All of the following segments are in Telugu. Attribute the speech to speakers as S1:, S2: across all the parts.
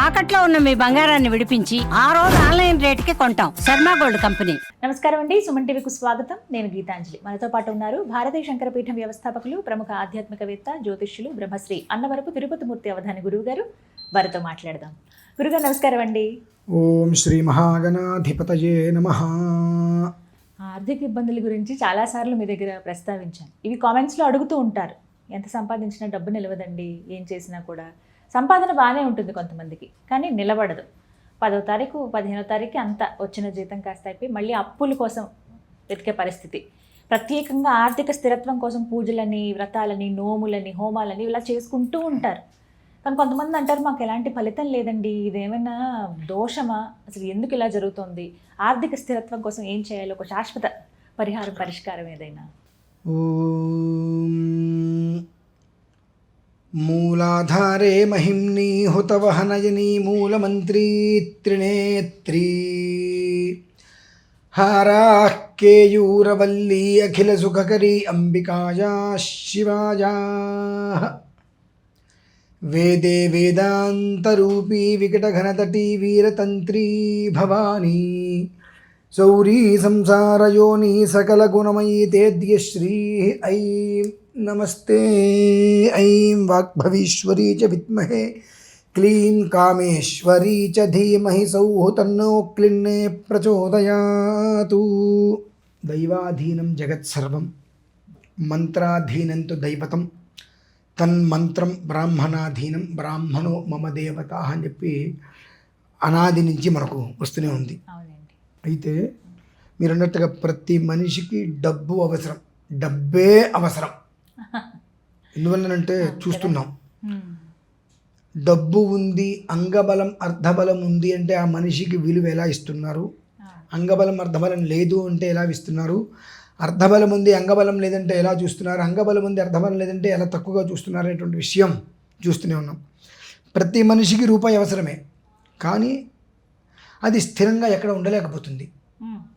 S1: తాకట్లో ఉన్న మీ బంగారాన్ని విడిపించి ఆ రోజు ఆన్లైన్ రేటుకి కొంటాం. Sharma gold company.
S2: నమస్కారం అండి, సుమన్ టీవీకి స్వాగతం. నేను గీతాంజలి. మనతో పాటు ఉన్నారు భారతీయ శంకరపీఠం వ్యవస్థాపకులు, ప్రముఖ ఆధ్యాత్మికవేత్త, జ్యోతిష్యులు, బ్రహ్మశ్రీ అన్నవరపు తిరుపతిమూర్తి అవధాని గురువు గారు. వారితో మాట్లాడదాం. గురుగారు నమస్కారం అండి.
S3: ఓం శ్రీ మహాగణాధిపతయే నమః.
S2: ఆర్థిక ఇబ్బందుల గురించి చాలాసార్లు మీ దగ్గర ప్రస్తావించాను. ఇవి కామెంట్స్లో అడుగుతూ ఉంటారు. ఎంత సంపాదించినా డబ్బు నిలవదండి, ఏం చేసినా కూడా. సంపాదన బాగానే ఉంటుంది కొంతమందికి, కానీ నిలబడదు. 10వ తారీఖు 15వ తారీఖు అంతా వచ్చిన జీతం కాస్త అయిపోయి మళ్ళీ అప్పుల కోసం వెతికే పరిస్థితి. ప్రత్యేకంగా ఆర్థిక స్థిరత్వం కోసం పూజలని, వ్రతాలని, నోములని, హోమాలని ఇలా చేసుకుంటూ ఉంటారు. కానీ కొంతమంది అంటారు, మాకు ఎలాంటి ఫలితం లేదండి, ఇదేమైనా దోషమా, అసలు ఎందుకు ఇలా జరుగుతోంది, ఆర్థిక స్థిరత్వం కోసం ఏం చేయాలి, ఒక శాశ్వత పరిష్కారం ఏదైనా?
S3: ఓం మూలాధారే మహిమ్ని హుతవహనయని మూలమంత్రీ త్రినేత్రీ హారాః కేయూరవల్లీ అఖిల సుఖకరీ అంబికాయా శివాయా వేదే వేదాంతరూపీ వికటఘనతటీ వీరతంత్రీ భవానీ సౌరీ సంసారయోని సకల గుణమయీ తేద్యశ్రీ ఐం నమస్తే. ఐం వాగ్భవీశ్వరీ చ విద్మహే క్లీం కామేశ్వరీ చ ధీమహి సౌః తన్నో క్లిన్నే ప్రచోదయాతు. దైవాధీనం జగత్సర్వం మంత్రాధీనం తు దైవతం తన్మంత్రం బ్రాహ్మణాధీనం బ్రాహ్మణో మమ దేవత అని చెప్పి అనాది నుంచి మనకు వస్తూనే ఉంది. అయితే మీరు అన్నట్టుగా ప్రతి మనిషికి డబ్బు అవసరం, డబ్బే అవసరం. ఎందువల్లనంటే చూస్తున్నాం, డబ్బు ఉంది, అంగబలం అర్ధబలం ఉంది అంటే ఆ మనిషికి విలువ ఎలా ఇస్తున్నారు, అంగబలం అర్ధబలం లేదు అంటే ఎలా ఇస్తున్నారు, అర్ధబలం ఉంది అంగబలం లేదంటే ఎలా చూస్తున్నారు, అంగబలం ఉంది అర్ధబలం లేదంటే ఎలా తక్కువగా చూస్తున్నారు అనేటువంటి విషయం చూస్తూనే ఉన్నాం. ప్రతి మనిషికి రూపాయి అవసరమే, కానీ అది స్థిరంగా ఎక్కడ ఉండలేకపోతుంది.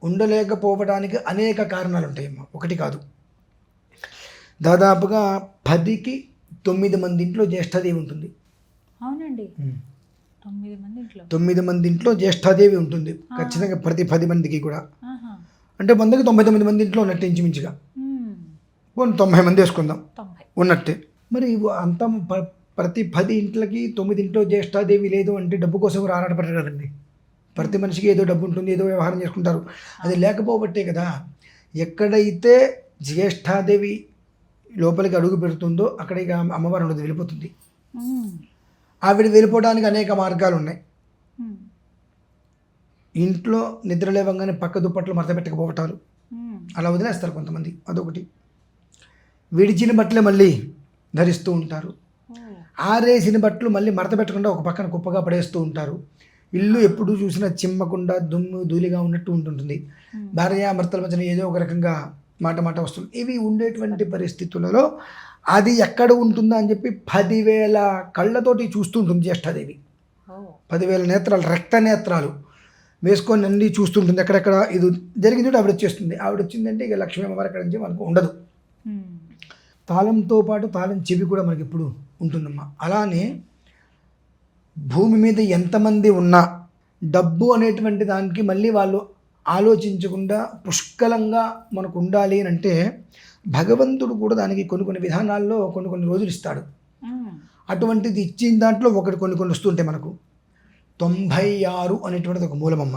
S3: ఉండలేకపోవడానికి అనేక కారణాలు ఉంటాయమ్మా, ఒకటి కాదు. దాదాపుగా 10కి 9 మంది ఇంట్లో జ్యేష్ఠాదేవి ఉంటుంది.
S2: అవునండి,
S3: 9 మంది ఇంట్లో జ్యేష్ఠాదేవి ఉంటుంది ఖచ్చితంగా, ప్రతి 10 మందికి కూడా. అంటే 100కి 99 మంది ఇంట్లో ఉన్నట్టు ఇంచుమించుగా. 90 మంది వేసుకుందాం ఉన్నట్టే. మరి అంతా ప్రతి 10 ఇంట్లకి 9 ఇంట్లో జ్యేష్ఠాదేవి లేదు అంటే డబ్బు కోసం ఆరాటపడరు కదండి. ప్రతి మనిషికి ఏదో డబ్బు ఉంటుంది, ఏదో వ్యవహారం చేసుకుంటారు. అది లేకపోబట్టే కదా, ఎక్కడైతే జ్యేష్ఠాదేవి లోపలికి అడుగు పెడుతుందో అక్కడికి అమ్మవారు ఉండదు, వెళ్ళిపోతుంది. ఆవిడ వెళ్ళిపోవడానికి అనేక మార్గాలు ఉన్నాయి. ఇంట్లో నిద్ర లేవగానే పక్క దుప్పట్లు మడత పెట్టకపోవటాలు, అలా వదిలేస్తారు కొంతమంది, అదొకటి. విడిచిన బట్టలే మళ్ళీ ధరిస్తూ ఉంటారు. ఆరేసిన బట్టలు మళ్ళీ మడత పెట్టకుండా ఒక పక్కన కుప్పగా పడేస్తూ ఉంటారు. ఇల్లు ఎప్పుడు చూసినా చిమ్మకుండా దుమ్ము ధూళిగా ఉన్నట్టు ఉంటుంటుంది. భార్యాభర్తల మధ్యన ఏదో ఒక రకంగా మాట వస్తుంది. ఇవి ఉండేటువంటి పరిస్థితులలో అది ఎక్కడ ఉంటుందా అని చెప్పి 10,000 కళ్ళతోటి చూస్తూ ఉంటుంది జ్యేష్ఠాదేవి. 10,000 నేత్రాలు, రక్త నేత్రాలు వేసుకొని అన్ని చూస్తుంటుంది. ఎక్కడెక్కడ ఇది జరిగింది ఆవిడ వచ్చేస్తుంది. ఆవిడ వచ్చిందంటే ఇక లక్ష్మీ అమ్మవారు అక్కడ నుంచి మనకు ఉండదు. తాళంతో పాటు తాళం చెవి కూడా మనకి ఎప్పుడు ఉంటుందమ్మా. అలానే భూమి మీద ఎంతమంది ఉన్నా డబ్బు అనేటువంటి దానికి మళ్ళీ వాళ్ళు ఆలోచించకుండా పుష్కలంగా మనకు ఉండాలి అని అంటే భగవంతుడు కూడా దానికి కొన్ని విధానాల్లో కొన్ని రోజులు ఇస్తాడు. అటువంటిది ఇచ్చిన దాంట్లో కొన్ని వస్తుంటాయి మనకు. 96 అనేటువంటిది ఒక మూలమమ్మ.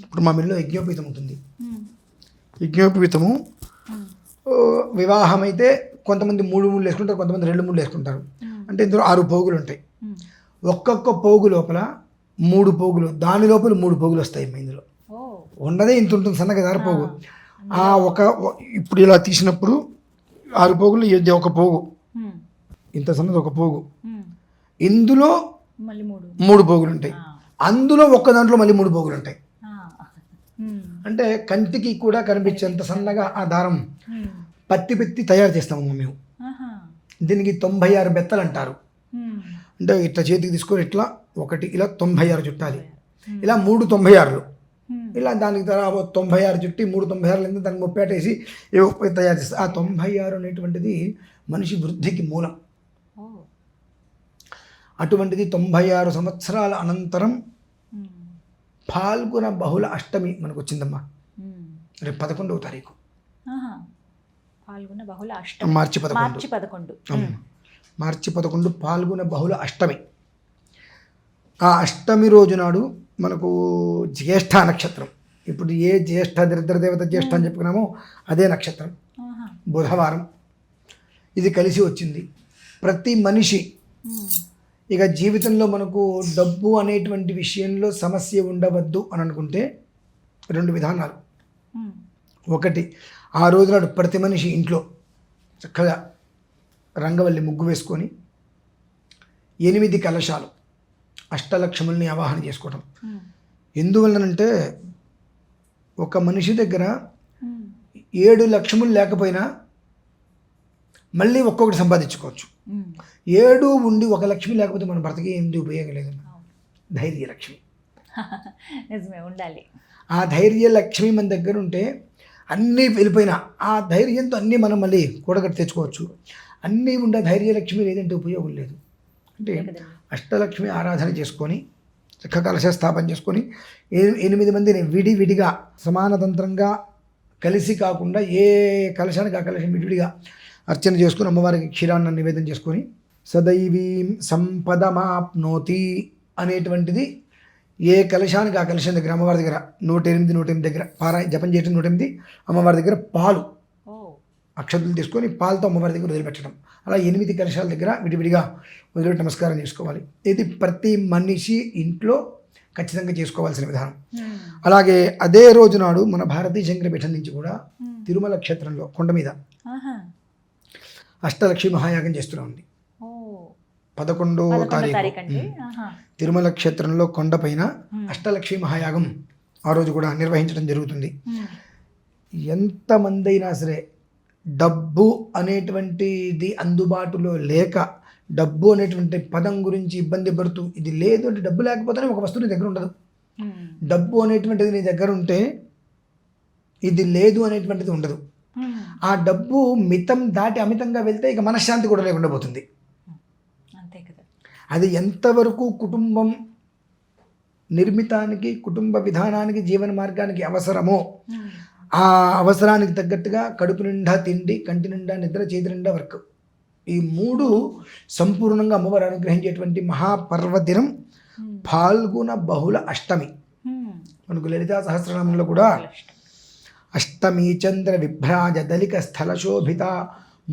S3: ఇప్పుడు మా మిల్లో యజ్ఞోపీతం ఉంటుంది. యజ్ఞోపీతము వివాహం అయితే కొంతమంది 3 మూళ్ళు వేసుకుంటారు, కొంతమంది 2 మూళ్ళు వేసుకుంటారు. అంటే ఇందులో 6 పోగులు ఉంటాయి. ఒక్కొక్క పోగు లోపల 3 పోగులు, దాని లోపల 3 పోగులు వస్తాయి. ఇందులో ఉన్నదే ఇంత ఉంటుంది, సన్నగా దారిపోగు. ఇప్పుడు ఇలా తీసినప్పుడు 6 పోగులు, ఇది ఒక పోగు, ఇంత సన్నది ఒక పోగు. ఇందులో 3 పోగులు ఉంటాయి. అందులో ఒక్క దాంట్లో మళ్ళీ 3 పోగులు ఉంటాయి. అంటే కంటికి కూడా కనిపించేంత సన్నగా ఆ దారం పత్తి తయారు చేస్తాము మేము. దీనికి 96 బెత్తలు అంటారు. అంటే ఇట్లా చేతికి తీసుకొని ఇట్లా ఒకటి ఇలా 96 చుట్టాలి. ఇలా 3 96లు, ఇలా దానికి 96 చుట్టి 3 96 దానికి 30 వేసి తయారు చేస్తారు. ఆ 96 అనేటువంటిది మనిషి వృద్ధికి మూలం. అటువంటిది 96 సంవత్సరాల అనంతరం ఫాల్గుణ బహుళ అష్టమి మనకు వచ్చిందమ్మా. రేపు 11వ తారీఖు
S2: పాల్గొన్న బహుళ అష్టమి,
S3: మార్చి 11. మార్చి 11 పాల్గొన బహుళ అష్టమి. ఆ అష్టమి రోజు నాడు మనకు జ్యేష్ఠ నక్షత్రం. ఇప్పుడు ఏ జ్యేష్ఠ దరిద్ర దేవత జ్యేష్ఠ అని చెప్పుకున్నామో అదే నక్షత్రం, బుధవారం ఇది కలిసి వచ్చింది. ప్రతి మనిషి ఇక జీవితంలో మనకు డబ్బు అనేటువంటి విషయంలో సమస్య ఉండవద్దు అని అనుకుంటే 2 విధానాలు. ఒకటి, ఆ రోజు నాడు ప్రతి మనిషి ఇంట్లో చక్కగా రంగవల్లి ముగ్గు వేసుకొని 8 కలశాలు అష్టలక్ష్ముల్ని ఆవాహన చేసుకోవటం. ఎందువల్లనంటే ఒక మనిషి దగ్గర 7 లక్ష్ములు లేకపోయినా మళ్ళీ ఒక్కొక్కటి సంపాదించుకోవచ్చు. 7 ఉండి 1 లక్ష్మి లేకపోతే మన భర్తకి ఏంటి ఉపయోగం లేదు. ధైర్య లక్ష్మి
S2: నిజమే ఉండాలి.
S3: ఆ ధైర్య లక్ష్మి మన దగ్గర ఉంటే అన్నీ వెళ్ళిపోయినా ఆ ధైర్యంతో అన్నీ మనం మళ్ళీ కూడగట్టి తెచ్చుకోవచ్చు. అన్నీ ఉండే ధైర్యలక్ష్మి లేదంటే ఉపయోగం లేదు. అంటే అష్టలక్ష్మి ఆరాధన చేసుకొని చక్కగా కలశ స్థాపన చేసుకొని 8 మందిని విడివిడిగా సమానతంత్రంగా కలిసి కాకుండా ఏ కలశానికి ఆ కలశం విడివిడిగా అర్చన చేసుకుని అమ్మవారికి క్షీరాన్న నివేదన చేసుకొని సదైవీం సంపదమాప్నోతి అనేటువంటిది ఏ కలశానికి ఆ కలశం దగ్గర అమ్మవారి దగ్గర 108 దగ్గర జపం చేయటం 108, అమ్మవారి దగ్గర పాలు అక్షతలు తీసుకొని పాలతో అమ్మవారి దగ్గర వదిలిపెట్టడం. అలా 8 కలశాల దగ్గర విడివిడిగా వదిలిపెట్టి నమస్కారం చేసుకోవాలి. ఇది ప్రతి మనిషి ఇంట్లో ఖచ్చితంగా చేసుకోవాల్సిన విధానం. అలాగే అదే రోజు నాడు మన భారతీయ శంకరపీఠం నుంచి కూడా తిరుమల క్షేత్రంలో కొండ మీద అష్టలక్ష్మి మహాయాగం చేస్తూనే ఉంది. 11వ తారీఖు తిరుమల క్షేత్రంలో కొండపైన అష్టలక్ష్మి మహాయాగం ఆ రోజు కూడా నిర్వహించడం జరుగుతుంది. ఎంతమంది అయినా సరే డబ్బు అనేటువంటిది అందుబాటులో లేక డబ్బు అనేటువంటి పదం గురించి ఇబ్బంది పడుతూ ఇది లేదు అంటే డబ్బు లేకపోతేనే ఒక వస్తువు నీ దగ్గర ఉండదు. డబ్బు అనేటువంటిది నీ దగ్గర ఉంటే ఇది లేదు అనేటువంటిది ఉండదు. ఆ డబ్బు మితం దాటి అమితంగా వెళ్తే ఇక మనశ్శాంతి కూడా లేకుండా పోతుంది. అది ఎంతవరకు కుటుంబం నిర్మితానికి కుటుంబ విధానానికి జీవన మార్గానికి అవసరమో ఆ అవసరానికి తగ్గట్టుగా కడుపు నిండా తిండి, కంటి నిండా నిద్ర, చేతి నిండా వర్క్, ఈ 3 సంపూర్ణంగా అమ్మవారు అనుగ్రహించేటువంటి మహాపర్వదినం ఫాల్గుణ బహుళ అష్టమి. మనకు లలితా సహస్రనామంలో కూడా అష్టమి చంద్ర విభ్రాజ దళిక స్థల శోభిత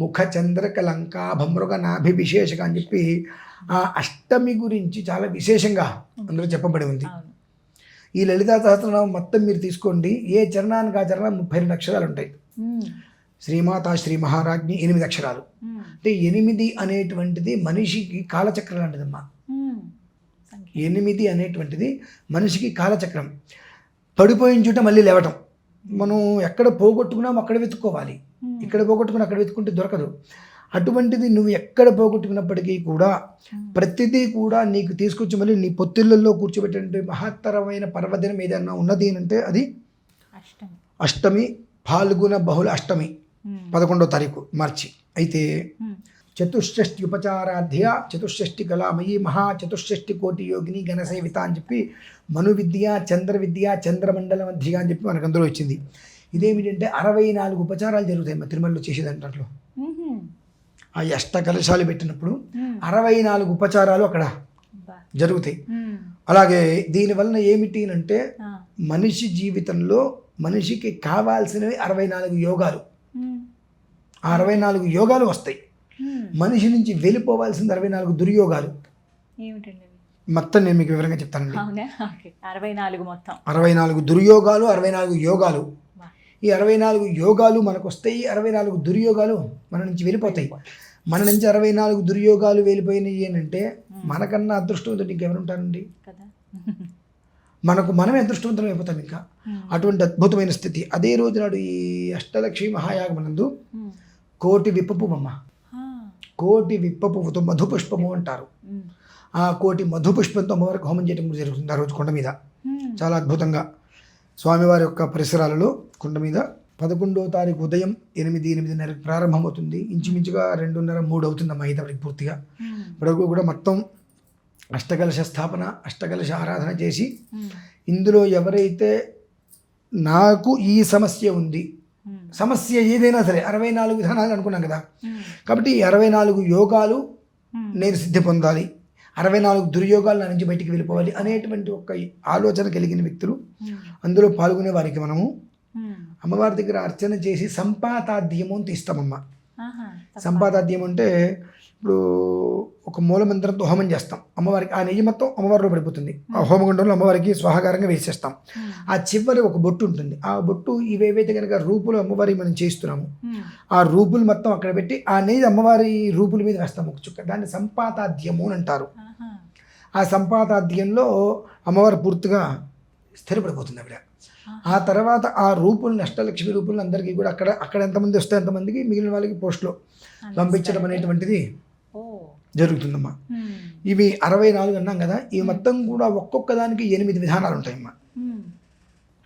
S3: ముఖ చంద్రక లంకాభమృగ నాభి విశేషగా అని చెప్పి ఆ అష్టమి గురించి చాలా విశేషంగా అందులో చెప్పబడి ఉంది. ఈ లలితా సహస్రనామం మొత్తం మీరు తీసుకోండి, ఏ చరణానికి ఆ చరణం 32 అక్షరాలు ఉంటాయి. శ్రీమాత శ్రీ మహారాజ్ఞి 8 అక్షరాలు. అంటే 8 అనేటువంటిది మనిషికి కాలచక్రం లాంటిదమ్మా. 8 అనేటువంటిది మనిషికి కాలచక్రం. పడిపోయిన చోట మళ్ళీ లేవటం. మనం ఎక్కడ పోగొట్టుకున్నాం అక్కడ వెతుక్కోవాలి, ఇక్కడ పోగొట్టుకుని అక్కడ వెతుక్కుంటే దొరకదు. అటువంటిది నువ్వు ఎక్కడ పోగొట్టుకున్నప్పటికీ కూడా ప్రతిదీ కూడా నీకు తీసుకొచ్చి మళ్ళీ నీ పొత్తిళ్ళల్లో కూర్చోబెట్టే మహత్తరమైన పర్వదినం ఏదైనా ఉన్నది అంటే అది అష్టమి, ఫాల్గుణ బహుళ అష్టమి 11వ తారీఖు మార్చి. అయితే చతుషష్ఠి ఉపచారాధ్య చతుషష్ఠి కళామయీ మహాచతుషష్ఠి కోటి యోగిని ఘనసేవిత అని చెప్పి మను విద్య, చంద్ర విద్య, చంద్రమండల మధ్య అని చెప్పి మనకు అందులో వచ్చింది. ఇదేమిటంటే 64 ఉపచారాలు జరుగుతాయి మా తిరుమలలో చేసేదంట్లో. ఆ అష్ట కలశాలు పెట్టినప్పుడు 64 ఉపచారాలు అక్కడ జరుగుతాయి. అలాగే దీనివలన ఏమిటి అంటే మనిషి జీవితంలో మనిషికి కావాల్సినవి 64 యోగాలు. ఆ 64 యోగాలు వస్తాయి. మనిషి నుంచి వెళ్ళిపోవాల్సింది 64 దుర్యోగాలు. మొత్తం నేను మీకు వివరంగా చెప్తానండి. 64 దుర్యోగాలు, 64 యోగాలు. ఈ 64 యోగాలు మనకు వస్తాయి, 64 దుర్యోగాలు మన నుంచి వెళ్ళిపోతాయి. మన నుంచి 64 దుర్యోగాలు వెళ్ళిపోయినాయి అంటే మనకన్నా అదృష్టవంతుడు ఇంకెవరు ఉంటారండి? మనమే అదృష్టవంతులం అయిపోతాం ఇంకా. అటువంటి అద్భుతమైన స్థితి. అదే రోజు నాడు ఈ అష్టలక్ష్మి మహాయాగమనందు కోటి విప్పపువ్వమ్మ, కోటి విప్పపువ్వుతో మధుపుష్పము అంటారు. ఆ కోటి మధుపుష్పంతో అమ్మవారికి హోమం చేయడం జరుగుతుంది ఆ రోజు కొండ మీద. చాలా అద్భుతంగా స్వామివారి యొక్క పరిసరాలలో కొండ మీద 11వ తారీఖు ఉదయం 8-8:30 ప్రారంభమవుతుంది. ఇంచుమించుగా 2:30-3 అవుతుందమ్మా అయ్యేటప్పటికి పూర్తిగా. ఇప్పటివరకు కూడా మొత్తం అష్టకలశ స్థాపన, అష్టకలశ ఆరాధన చేసి ఇందులో ఎవరైతే నాకు ఈ సమస్య ఉంది, సమస్య ఏదైనా సరే 64 విధానాలు అనుకున్నాం కదా, కాబట్టి 64 యోగాలు నేను సిద్ధి పొందాలి, 64 దుర్యోగాలు నా నుంచి బయటికి వెళ్ళిపోవాలి అనేటువంటి ఒక ఆలోచన కలిగిన వ్యక్తులు అందులో పాల్గొనే వారికి మనము అమ్మవారి దగ్గర అర్చన చేసి సంపాతాద్యము అని తీస్తామమ్మ. సంపాతాద్యం అంటే ఇప్పుడు ఒక మూలమంత్రంతో హోమం చేస్తాం అమ్మవారికి, ఆ నెయ్యి మొత్తం అమ్మవారిలో పడిపోతుంది, ఆ హోమగుండంలో అమ్మవారికి స్వాహాకారంగా వేసేస్తాం. ఆ చివరి ఒక బొట్టు ఉంటుంది, ఆ బొట్టు ఇవేవైతే కనుక రూపులు అమ్మవారి మనం చేస్తున్నాము ఆ రూపులు మొత్తం అక్కడ పెట్టి ఆ నెయ్యి అమ్మవారి రూపుల మీద వేస్తాం ఒక చుక్క, దాన్ని సంపాతాద్యము అని అంటారు. ఆ సంపాతాద్యంలో అమ్మవారు పూర్తిగా స్థిరపడిపోతుంది ఆవిడ. ఆ తర్వాత ఆ రూపుల్ని అష్టలక్ష్మి రూపుల్ని అందరికీ కూడా అక్కడ ఎంతమంది వస్తే అంతమందికి మిగిలిన వాళ్ళకి పోస్ట్లో పంపించడం అనేటువంటిది జరుగుతుందమ్మా. ఇవి 64 అన్నాం కదా, ఇవి మొత్తం కూడా ఒక్కొక్క దానికి 8 విధానాలు ఉంటాయమ్మా.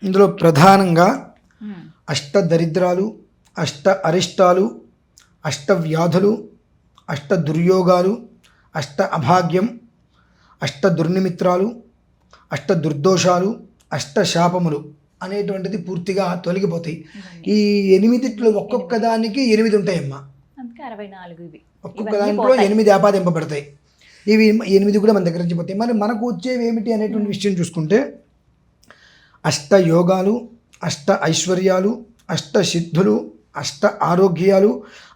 S3: ఇందులో ప్రధానంగా అష్ట దరిద్రాలు, అష్ట అరిష్టాలు, అష్ట వ్యాధులు, అష్ట దుర్యోగాలు, అష్ట అభాగ్యం, అష్ట దుర్నిమిత్రాలు, అష్ట దుర్దోషాలు, అష్ట శాపములు అనేటువంటిది పూర్తిగా తొలగిపోతాయి. ఈ 8 ఒక్కొక్క దానికి 8 ఉంటాయమ్మా. ఒక్కొక్క దాంట్లో 8 ఆపాదింపబడతాయి. ఇవి 8 కూడా మన దగ్గర నుంచి పోతాయి. మరి మనకు వచ్చేవి ఏమిటి అనేటువంటి విషయం చూసుకుంటే అష్ట యోగాలు, అష్ట ఐశ్వర్యాలు, అష్ట సిద్ధులు, అష్ట ఆరోగ్యాలు,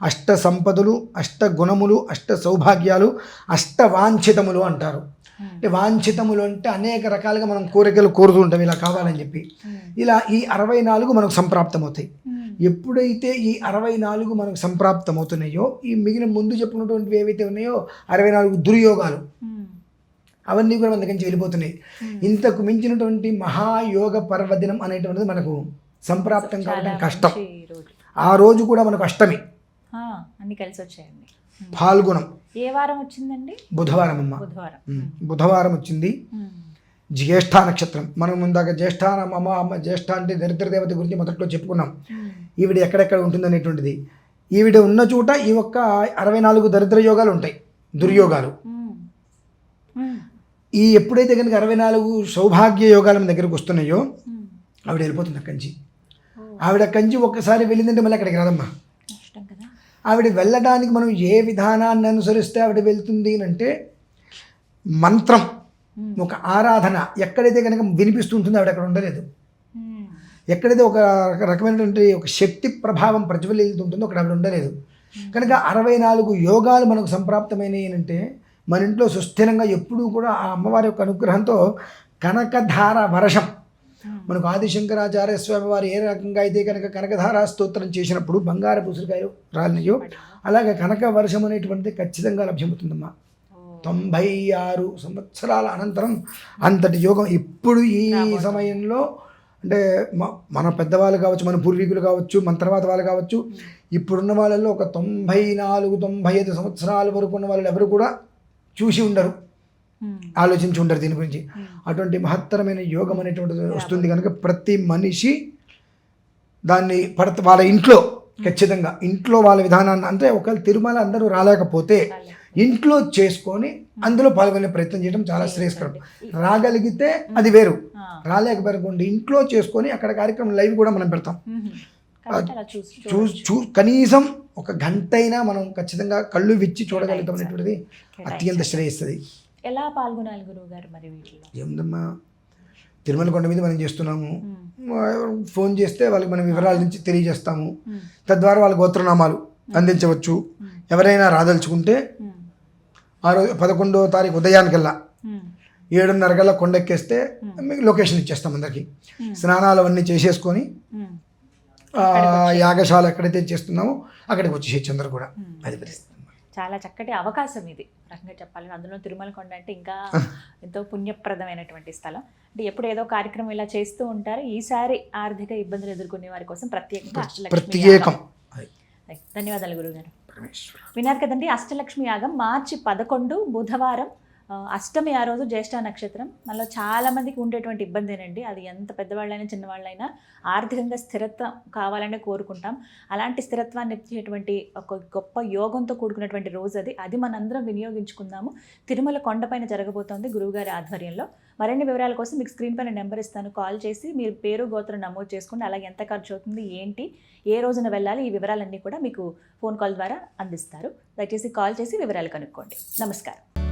S3: అష్ట సంపదలు, అష్ట గుణములు, అష్ట సౌభాగ్యాలు, అష్ట వాంఛితములు అంటారు. అంటే వాంఛితములు అంటే అనేక రకాలుగా మనం కోరికలు కోరుతూ ఉంటాం ఇలా కావాలని చెప్పి. ఇలా ఈ 64 మనకు సంప్రాప్తమవుతాయి. ఎప్పుడైతే ఈ 64 మనకు సంప్రాప్తమవుతున్నాయో ఈ మిగిలిన ముందు చెప్పుకున్నటువంటివి ఏవైతే ఉన్నాయో 64 దుర్యోగాలు అవన్నీ కూడా మన దగ్గర నుంచి వెళ్ళిపోతున్నాయి. ఇంతకు మించినటువంటి మహాయోగ పర్వదినం అనేటువంటిది మనకు సంప్రాప్తం కావడం కష్టం. ఆ రోజు కూడా మనకు అష్టమి,
S2: అన్ని కలిసి వచ్చాయండి.
S3: ఫాల్గుణం
S2: ఏ వారం వచ్చిందండి?
S3: బుధవారం అమ్మ. బుధవారం వచ్చింది. జ్యేష్ఠ నక్షత్రం. మనం ముందాక జ్యేష్ఠ అమ్మ జ్యేష్ఠ అంటే దరిద్ర దేవత గురించి మొదట్లో చెప్పుకున్నాం. ఈవిడ ఎక్కడెక్కడ ఉంటుంది అనేటువంటిది. ఈవిడ ఉన్న చోట ఈ ఒక్క 64 దరిద్ర యోగాలు ఉంటాయి, దుర్యోగాలు. ఈ ఎప్పుడైతే కనుక 64 సౌభాగ్య యోగాలు మన దగ్గరకు వస్తున్నాయో ఆవిడ వెళ్ళిపోతుంది అక్కడి నుంచి. ఆవిడ కంచి ఒక్కసారి వెళ్ళిందంటే మళ్ళీ అక్కడికి రాదమ్మా. ఆవిడ వెళ్ళడానికి మనం ఏ విధానాన్ని అనుసరిస్తే ఆవిడ వెళ్తుంది అంటే మంత్రం, ఒక ఆరాధన ఎక్కడైతే కనుక వినిపిస్తుంటుందో ఆవిడ అక్కడ ఉండలేదు. ఎక్కడైతే ఒక రకమైనటువంటి ఒక శక్తి ప్రభావం ప్రజ్వలిస్తుంటుందో అక్కడ ఆవిడ ఉండలేదు. కనుక 64 యోగాలు మనకు సంప్రాప్తమైనవి అంటే మన ఇంట్లో సుస్థిరంగా ఎప్పుడూ కూడా ఆ అమ్మవారి యొక్క అనుగ్రహంతో కనకధార వర్షం. మనకు ఆదిశంకరాచార్య స్వామి వారు ఏ రకంగా అయితే కనుక కనకధారా స్తోత్రం చేసినప్పుడు బంగారు పుసరికాయలు రాలినాయో అలాగే కనక వర్షం అనేటువంటిది ఖచ్చితంగా లభ్యమవుతుందమ్మా. 96 సంవత్సరాల అనంతరం అంతటి యోగం ఇప్పుడు ఈ సమయంలో అంటే మన పెద్దవాళ్ళు కావచ్చు, మన పూర్వీకులు కావచ్చు, మన తర్వాత వాళ్ళు కావచ్చు, ఇప్పుడున్న వాళ్ళల్లో ఒక 94-95 సంవత్సరాల వరకు ఉన్న వాళ్ళు ఎవరు కూడా చూసి ఉండరు, ఆలోచించి ఉండరు దీని గురించి. అటువంటి మహత్తరమైన యోగం అనేటువంటిది వస్తుంది కనుక ప్రతి మనిషి దాన్ని వాళ్ళ ఇంట్లో ఖచ్చితంగా ఇంట్లో వాళ్ళ విధానాన్ని అంటే ఒకవేళ తిరుమల అందరూ రాలేకపోతే ఇంట్లో చేసుకొని అందులో పాల్గొనే ప్రయత్నం చేయడం చాలా శ్రేయస్కరం. రాగలిగితే అది వేరు, రాలేకపోయినటువంటి ఇంట్లో చేసుకొని అక్కడ కార్యక్రమం లైవ్ కూడా మనం పెడతాం. కనీసం ఒక గంట అయినా మనం ఖచ్చితంగా కళ్ళు విచ్చి చూడగలుగుతాం అనేటువంటిది అత్యంత శ్రేయస్సుది.
S2: ఎలా పాల్గొనాలి గురువు గారు మరి వీటిలో?
S3: ఏముందమ్మా, తిరుమల కొండ మీద మనం చేస్తున్నాము, ఫోన్ చేస్తే వాళ్ళకి మనం వివరాల నుంచి తెలియజేస్తాము. తద్వారా వాళ్ళ గోత్రనామాలు అందించవచ్చు. ఎవరైనా రాదలుచుకుంటే ఆ రోజు 11వ తారీఖు ఉదయానికల్లా 7:30 కల్లా కొండెక్కేస్తే మీకు లొకేషన్ ఇచ్చేస్తాం. అందరికి స్నానాలు అవన్నీ చేసేసుకొని యాగశాల ఎక్కడైతే చేస్తున్నామో అక్కడికి వచ్చేసేచ్చు అందరు కూడా. అది పరిస్థితి.
S2: చాలా చక్కటి అవకాశం ఇది రకంగా చెప్పాలి. అందులో తిరుమల కొండ అంటే ఇంకా ఎంతో పుణ్యప్రదమైనటువంటి స్థలం. అంటే ఎప్పుడు ఏదో కార్యక్రమం ఇలా చేస్తూ ఉంటారు. ఈసారి ఆర్థిక ఇబ్బందులు ఎదుర్కొనే వారి కోసం ప్రత్యేకం. ధన్యవాదాలు గురువుగారు. విన్నారు కదండి, అష్టలక్ష్మి యాగం మార్చి 11 బుధవారం అష్టమి ఆ రోజు జ్యేష్ఠ నక్షత్రం. మనలో చాలామందికి ఉండేటువంటి ఇబ్బందేనండి. అది ఎంత పెద్దవాళ్ళైనా చిన్నవాళ్ళైనా ఆర్థికంగా స్థిరత్వం కావాలనే కోరుకుంటాం. అలాంటి స్థిరత్వాన్ని ఇచ్చేటువంటి ఒక గొప్ప యోగంతో కూడుకున్నటువంటి రోజు అది మనందరం వినియోగించుకుందాము. తిరుమల కొండపైన జరగబోతోంది గురువుగారి ఆధ్వర్యంలో. మరిన్ని వివరాల కోసం మీకు స్క్రీన్ పైన నెంబర్ ఇస్తాను, కాల్ చేసి మీరు పేరు గోత్రం నమోదు చేసుకోండి. అలాగే ఎంత ఖర్చు అవుతుంది, ఏంటి, ఏ రోజున వెళ్ళాలి, ఈ వివరాలన్నీ కూడా మీకు ఫోన్ కాల్ ద్వారా అందిస్తారు. దయచేసి కాల్ చేసి వివరాలు కనుక్కోండి. నమస్కారం.